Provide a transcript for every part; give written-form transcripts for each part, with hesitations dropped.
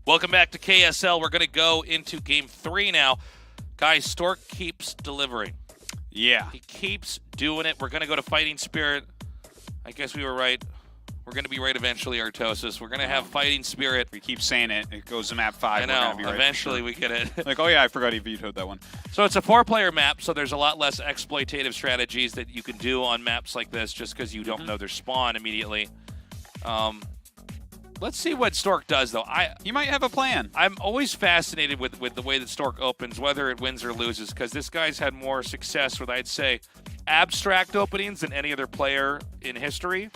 Welcome back to KSL. We're going to go into Game 3 now. Guys, Stork keeps delivering. Yeah. He keeps doing it. We're going to go to Fighting Spirit. I guess we were right. We're going to be right eventually, Artosis. We're going to have Fighting Spirit. We keep saying it. It goes to map 5. I know. We're gonna be right Eventually sure. we get it. Like, oh yeah, I forgot he vetoed that one. So it's a 4-player map, so there's a lot less exploitative strategies that you can do on maps like this just because you don't know their spawn immediately. Let's see what Stork does, though. He might have a plan. I'm always fascinated with the way that Stork opens, whether it wins or loses, because this guy's had more success with, I'd say, abstract openings than any other player in history.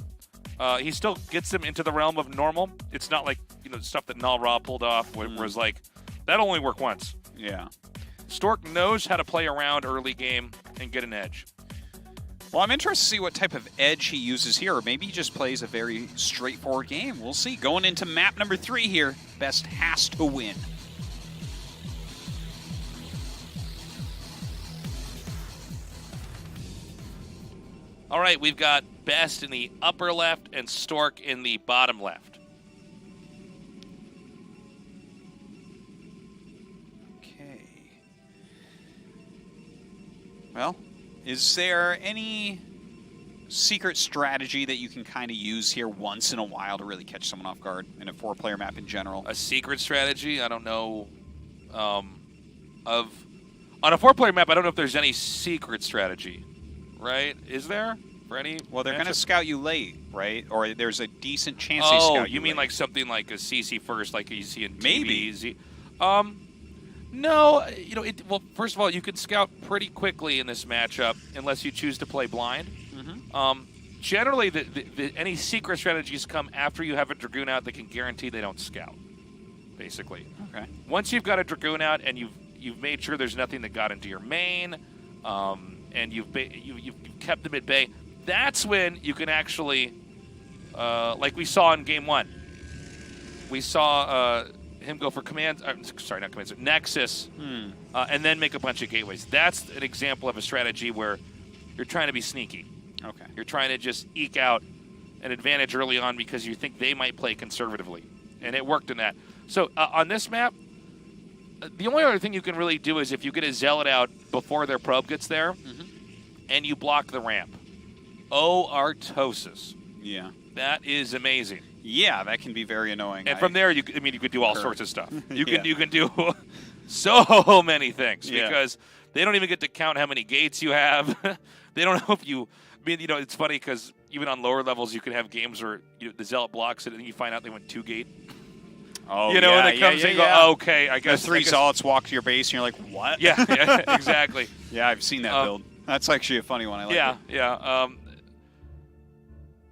He still gets them into the realm of normal. It's not like, stuff that Null Raw pulled off, where it was like, that'll only work once. Yeah. Stork knows how to play around early game and get an edge. Well, I'm interested to see what type of edge he uses here. Or maybe he just plays a very straightforward game. We'll see. Going into map number 3 here. Best has to win. All right, we've got Best in the upper left and Stork in the bottom left. Okay. Well, is there any secret strategy that you can kind of use here once in a while to really catch someone off guard in a 4-player map in general? A secret strategy? I don't know. On a 4-player map, I don't know if there's any secret strategy, right? Is there? For any? Well, they're going to scout you late, right? Or there's a decent chance they scout you you mean late. like something like a CC first, like you see in Maybe. TV? No, well, first of all, you can scout pretty quickly in this matchup unless you choose to play blind. Generally, any secret strategies come after you have a Dragoon out that can guarantee they don't scout, basically. Okay. Once you've got a Dragoon out and you've made sure there's nothing that got into your main, and you've kept them at bay, that's when you can actually, like we saw in Game 1, we saw him go for Nexus, and then make a bunch of gateways. That's an example of a strategy where you're trying to be sneaky. Okay. You're trying to just eke out an advantage early on because you think they might play conservatively, and it worked in that. So on this map, the only other thing you can really do is if you get a Zealot out before their probe gets there, and you block the ramp. Oh, Artosis. Yeah. That is amazing. Yeah, that can be very annoying. And from there, you could do all sorts of stuff. You can do so many things because they don't even get to count how many gates you have. They don't know if you. I mean, it's funny because even on lower levels, you can have games where the Zealot blocks it and you find out they went 2 gate. Oh, and it comes and you go, oh, okay, I guess. The 3 Zealots walk to your base and you're like, what? Yeah, exactly. Yeah, I've seen that build. That's actually a funny one. I like it. Yeah.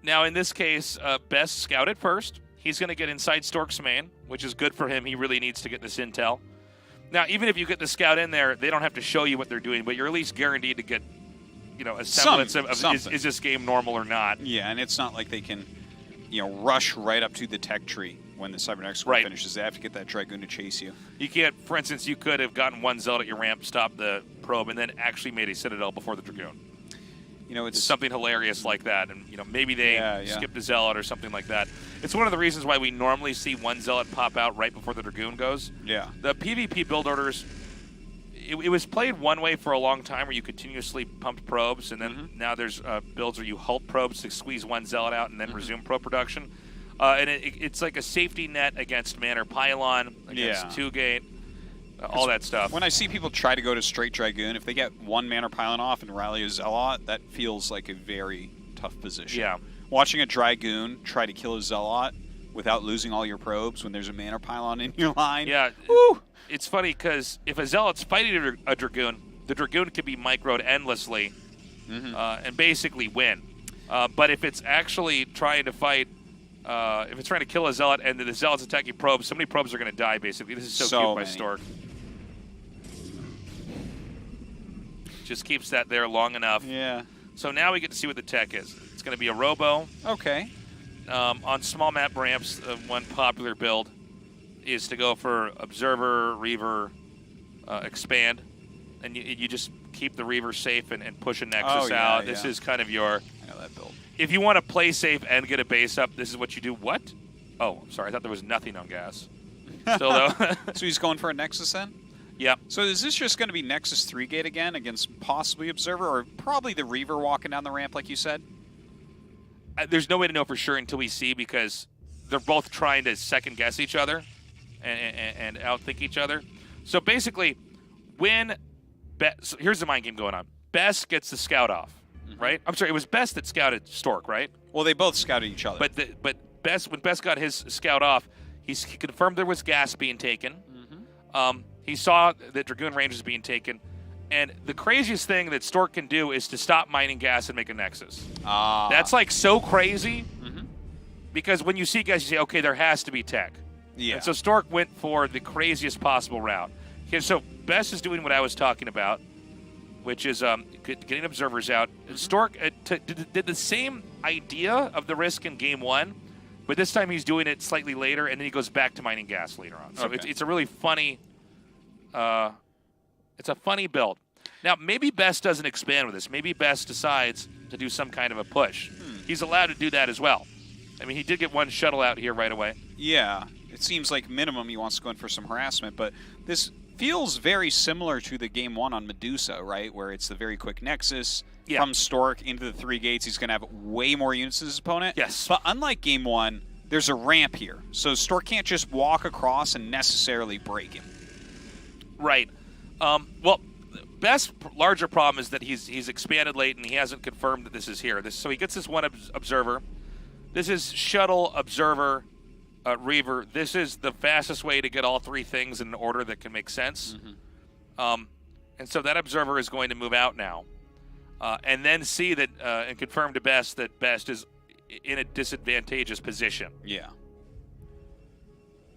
Now, in this case, Best scouted first. He's going to get inside Stork's main, which is good for him. He really needs to get this intel. Now, even if you get the scout in there, they don't have to show you what they're doing, but you're at least guaranteed to get, a semblance of is this game normal or not. Yeah, and it's not like they can, rush right up to the tech tree when the Cybernetic score finishes. They have to get that Dragoon to chase you. You can't, for instance, you could have gotten one Zealot at your ramp, stopped the probe, and then actually made a Citadel before the Dragoon. It's something hilarious like that, and maybe they skipped a Zealot or something like that. It's one of the reasons why we normally see one Zealot pop out right before the Dragoon goes. Yeah. The PvP build orders, it was played one way for a long time where you continuously pumped probes, and then now there's builds where you halt probes to squeeze one Zealot out and then resume probe production. And it's like a safety net against Manor Pylon, against 2-gate. All that stuff. When I see people try to go to straight Dragoon, if they get one Manor Pylon off and rally a Zealot, that feels like a very tough position. Yeah. Watching a Dragoon try to kill a Zealot without losing all your probes when there's a Manor Pylon in your line. Yeah. Woo! It's funny because if a Zealot's fighting a Dragoon, the Dragoon can be microed endlessly and basically win. But if it's actually trying to fight, if it's trying to kill a Zealot and the Zealot's attacking probes, so many probes are going to die, basically. This is so cute by Stork. Just keeps that there long enough. Yeah. So now we get to see what the tech is. It's going to be a Robo. Okay. On small map ramps, one popular build is to go for Observer, Reaver, Expand. And you just keep the Reaver safe and push a Nexus out. This is kind of your... I know that build. If you want to play safe and get a base up, this is what you do. What? Oh, sorry. I thought there was nothing on gas. Still though. So he's going for a Nexus then? Yep. So is this just going to be Nexus 3 gate again against possibly Observer or probably the Reaver walking down the ramp like you said? There's no way to know for sure until we see, because they're both trying to second guess each other and outthink each other. So basically, when so here's the mind game going on. Best gets the scout off, right? I'm sorry, it was Best that scouted Stork, right? Well, they both scouted each other. But Best, when Best got his scout off, he confirmed there was gas being taken. He saw that Dragoon range was being taken. And the craziest thing that Stork can do is to stop mining gas and make a Nexus. That's like so crazy, because when you see gas, you say, okay, there has to be tech. Yeah. And so Stork went for the craziest possible route. Okay, so Best is doing what I was talking about, which is getting observers out. Stork did the same idea of the risk in game 1, but this time he's doing it slightly later, and then he goes back to mining gas later on. So it's a really funny... it's a funny build. Now, maybe Best doesn't expand with this. Maybe Best decides to do some kind of a push. He's allowed to do that as well. I mean, he did get one shuttle out here right away. Yeah, it seems like minimum he wants to go in for some harassment, but this feels very similar to the game 1 on Medusa, right? Where it's the very quick Nexus from Stork into the 3 gates. He's going to have way more units than his opponent. Yes. But unlike game 1, there's a ramp here. So Stork can't just walk across and necessarily break him. Right. Well, Best's larger problem is that he's expanded late and he hasn't confirmed that this is here. So he gets this one observer. This is shuttle, observer, Reaver. This is the fastest way to get all 3 things in an order that can make sense. And so that observer is going to move out now, and then see that and confirm to Best that Best is in a disadvantageous position. Yeah.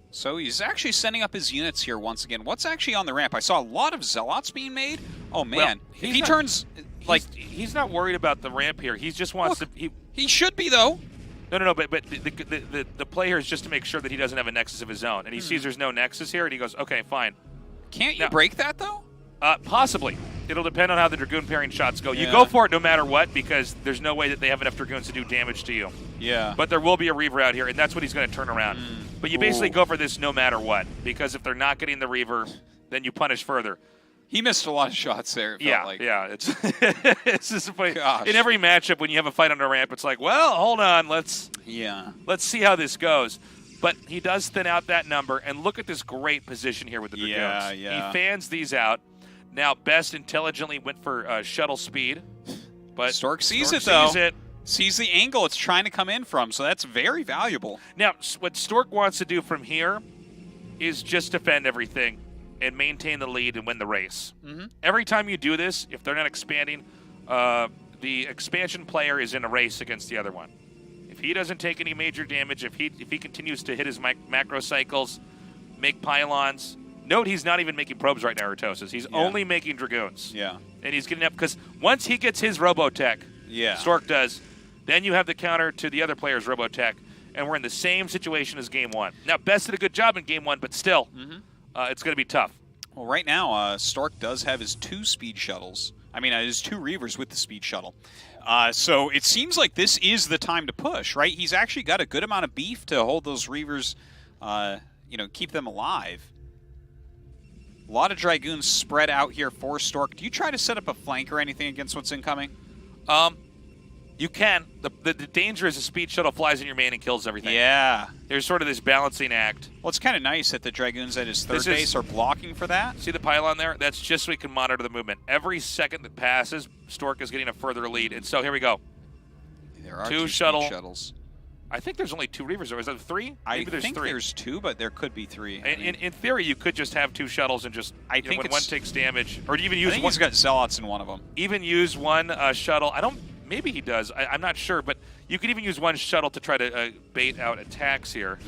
So he's actually sending up his units here once again. What's actually on the ramp? I saw a lot of Zealots being made. Oh, man. Well, if he turns... like he's not worried about the ramp here. He just wants to... He should be, though. No. But the play here is just to make sure that he doesn't have a Nexus of his own. And he sees there's no Nexus here, and he goes, okay, fine. Can't you break that, though? Possibly. It'll depend on how the Dragoon pairing shots go. You go for it no matter what, because there's no way that they have enough Dragoons to do damage to you. Yeah. But there will be a Reaver out here, and that's what he's going to turn around. But you basically go for this no matter what, because if they're not getting the Reaver, then you punish further. He missed a lot of shots there. Yeah. It's it's just a fight. In every matchup, when you have a fight on the ramp, it's like, well, hold on, let's see how this goes. But he does thin out that number, and look at this great position here with the Dragoons. He fans these out. Now, Best intelligently went for shuttle speed, but Stork sees it, though. Sees the angle it's trying to come in from, so that's very valuable. Now, what Stork wants to do from here is just defend everything and maintain the lead and win the race. Every time you do this, if they're not expanding, the expansion player is in a race against the other one. If he doesn't take any major damage, if he continues to hit his macro cycles, make pylons. Note he's not even making probes right now, Artosis. He's only making Dragoons. Yeah. And he's getting up, because once he gets his Robotech, Stork does, then you have the counter to the other player's Robotech, and we're in the same situation as Game 1. Now, Best did a good job in Game 1, but still, it's going to be tough. Well, right now, Stork does have his 2 speed shuttles. I mean, his 2 Reavers with the speed shuttle. So it seems like this is the time to push, right? He's actually got a good amount of beef to hold those Reavers, keep them alive. A lot of Dragoons spread out here for Stork. Do you try to set up a flank or anything against what's incoming? You can. The danger is a speed shuttle flies in your main and kills everything. Yeah. There's sort of this balancing act. Well, it's kind of nice that the Dragoons at his third base are blocking for that. See the pylon there? That's just so we can monitor the movement. Every second that passes, Stork is getting a further lead. And so here we go. There are 2 shuttles. I think there's only 2 Reavers. Or is that 3? Maybe there's 3, but there could be 3. In theory, you could just have 2 shuttles and just, when one takes damage. Or even use one. He's got Zealots in one of them. Even use one shuttle. Maybe he does. I'm not sure, but you could even use one shuttle to try to bait out attacks here.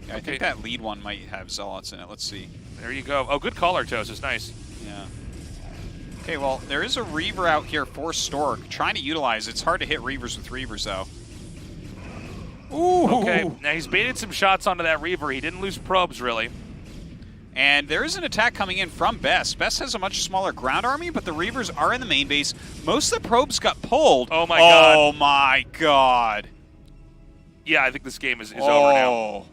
Yeah, I think that lead one might have Zealots in it. Let's see. There you go. Oh, good call, Artosis. Nice. Yeah. Okay, well, there is a Reaver out here for Stork. Trying to utilize it. It's hard to hit Reavers with Reavers, though. Ooh. Okay, now he's baited some shots onto that Reaver. He didn't lose probes, really. And there is an attack coming in from Best. Best has a much smaller ground army, but the Reavers are in the main base. Most of the probes got pulled. Oh, my God. Oh, my God. Yeah, I think this game is over now.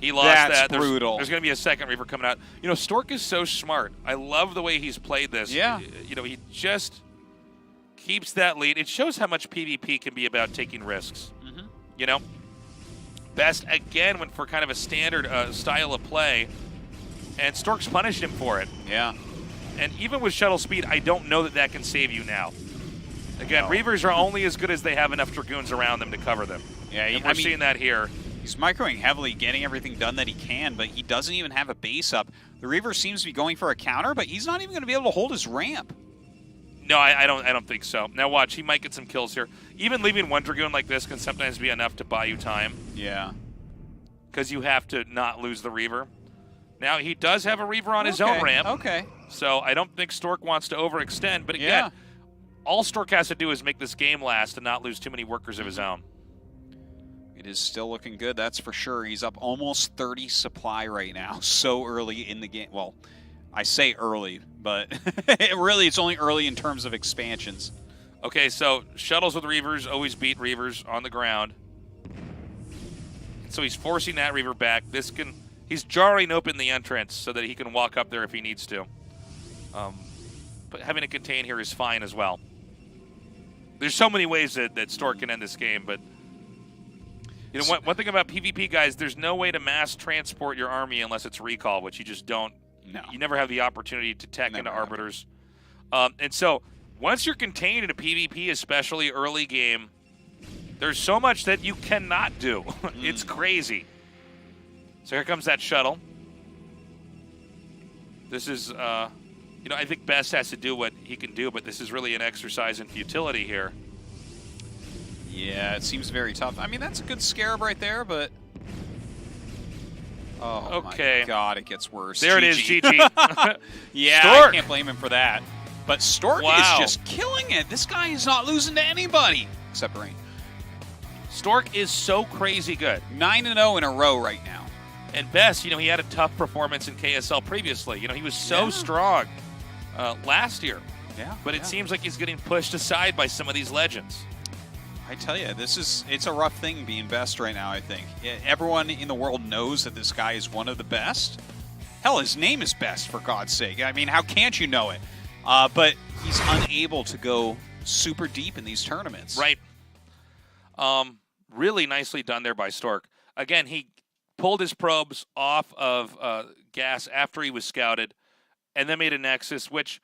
He lost That's that. brutal. There's going to be a second Reaver coming out. You know, Stork is so smart. I love the way he's played this. Yeah. You know, he just keeps that lead. It shows how much PvP can be about taking risks. Mm-hmm. You know? Best, again, went for kind of a standard style of play, and Stork's punished him for it. Yeah. And even with shuttle speed, I don't know that that can save you now. Again, Reavers are only as good as they have enough Dragoons around them to cover them. Yeah, and we're seeing that here. He's microing heavily, getting everything done that he can, but he doesn't even have a base up. The Reaver seems to be going for a counter, but he's not even going to be able to hold his ramp. No, I don't think so. Now watch, he might get some kills here. Even leaving one Dragoon like this can sometimes be enough to buy you time. Yeah. Because you have to not lose the Reaver. Now, he does have a Reaver on his own ramp. Okay. So I don't think Stork wants to overextend. But again, all Stork has to do is make this game last and not lose too many workers of his own. It is still looking good, that's for sure. He's up almost 30 supply right now, so early in the game. Well, I say early, but really it's only early in terms of expansions. Okay, so shuttles with Reavers always beat Reavers on the ground. So he's forcing that Reaver back. He's jarring open the entrance so that he can walk up there if he needs to. But having it contain here is fine as well. There's so many ways that Stork can end this game, but you know, one thing about PvP, guys, there's no way to mass transport your army unless it's recall, which you just don't. No. You never have the opportunity to tech into Arbiters. And so once you're contained in a PvP, especially early game, there's so much that you cannot do. It's crazy. So here comes that shuttle. This is, you know, I think Best has to do what he can do, but this is really an exercise in futility here. Yeah, it seems very tough. I mean, that's a good scarab right there, but... Oh, okay. My God, it gets worse. There it is, GG. Yeah, Stork. I can't blame him for that. But Stork is just killing it. This guy is not losing to anybody, except Rain. Stork is so crazy good. 9-0 in a row right now. And Best, you know, he had a tough performance in KSL previously. You know, he was so strong last year. Yeah. But it seems like he's getting pushed aside by some of these legends. I tell you, it's a rough thing being Best right now, I think. Everyone in the world knows that this guy is one of the best. Hell, his name is Best, for God's sake. I mean, how can't you know it? But he's unable to go super deep in these tournaments. Right. Really nicely done there by Stork. Again, he pulled his probes off of gas after he was scouted and then made a Nexus, which,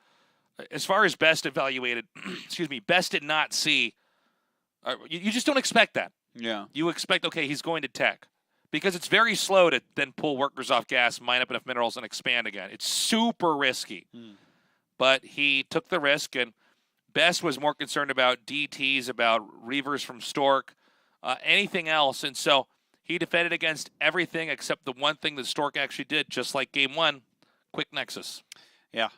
as far as Best evaluated, excuse me, Best did not see. You just don't expect that. Yeah. You expect, okay, he's going to tech. Because it's very slow to then pull workers off gas, mine up enough minerals, and expand again. It's super risky. But he took the risk, and Best was more concerned about DTs, about Reavers from Stork, anything else. And so he defended against everything except the one thing that Stork actually did, just like Game 1, quick Nexus. Yeah,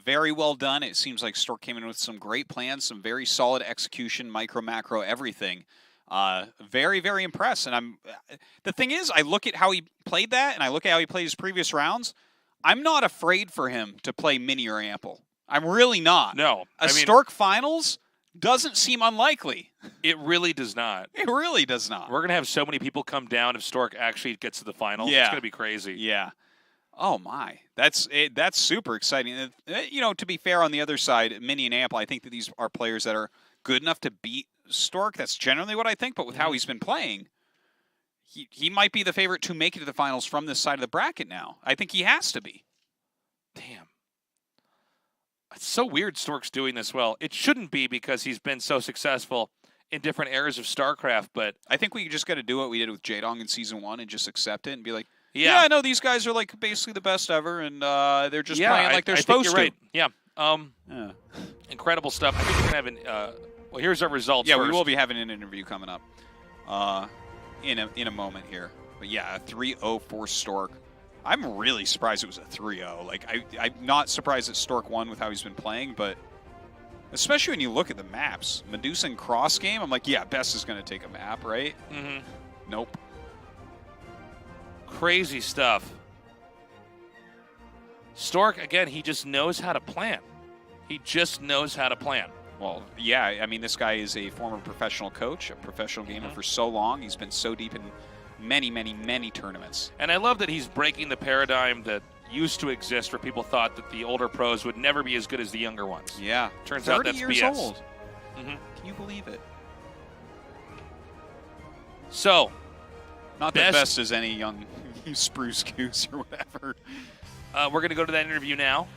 very well done. It seems like Stork came in with some great plans, some very solid execution, micro, macro, everything. Very, very impressed. And the thing is, I look at how he played that, and I look at how he played his previous rounds. I'm not afraid for him to play mini or ample. I'm really not. No. Stork finals doesn't seem unlikely. It really does not. It really does not. We're going to have so many people come down if Stork actually gets to the finals. Yeah. It's going to be crazy. Yeah. Oh, my. That's super exciting. You know, to be fair, on the other side, Mini and Ample, I think that these are players that are good enough to beat Stork. That's generally what I think, but with how he's been playing, he might be the favorite to make it to the finals from this side of the bracket now. I think he has to be. Damn. It's so weird Stork's doing this well. It shouldn't be because he's been so successful in different eras of StarCraft, but... I think we just got to do what we did with Jaedong in Season 1 and just accept it and be like, yeah, I know these guys are like basically the best ever, and they're just playing like they're supposed to. Right. Yeah. Incredible stuff. I think we're going to have well, here's our results. Yeah, first. we will be having an interview coming up in a moment here. But yeah, a 3-0 for Stork. I'm really surprised it was a 3-0. Like, I'm not surprised that Stork won with how he's been playing, but especially when you look at the maps. Medusa and Cross game, I'm like, yeah, Best is going to take a map, right? Nope. Crazy stuff. Stork, again, he just knows how to plan. He just knows how to plan. Well, yeah, I mean, this guy is a former professional coach, a professional gamer for so long. He's been so deep in many, many, many tournaments. And I love that he's breaking the paradigm that used to exist where people thought that the older pros would never be as good as the younger ones. Yeah. Turns out that's 30 years BS. old. Mm-hmm. Can you believe it? So, not the best as any young spruce goose or whatever. We're going to go to that interview now.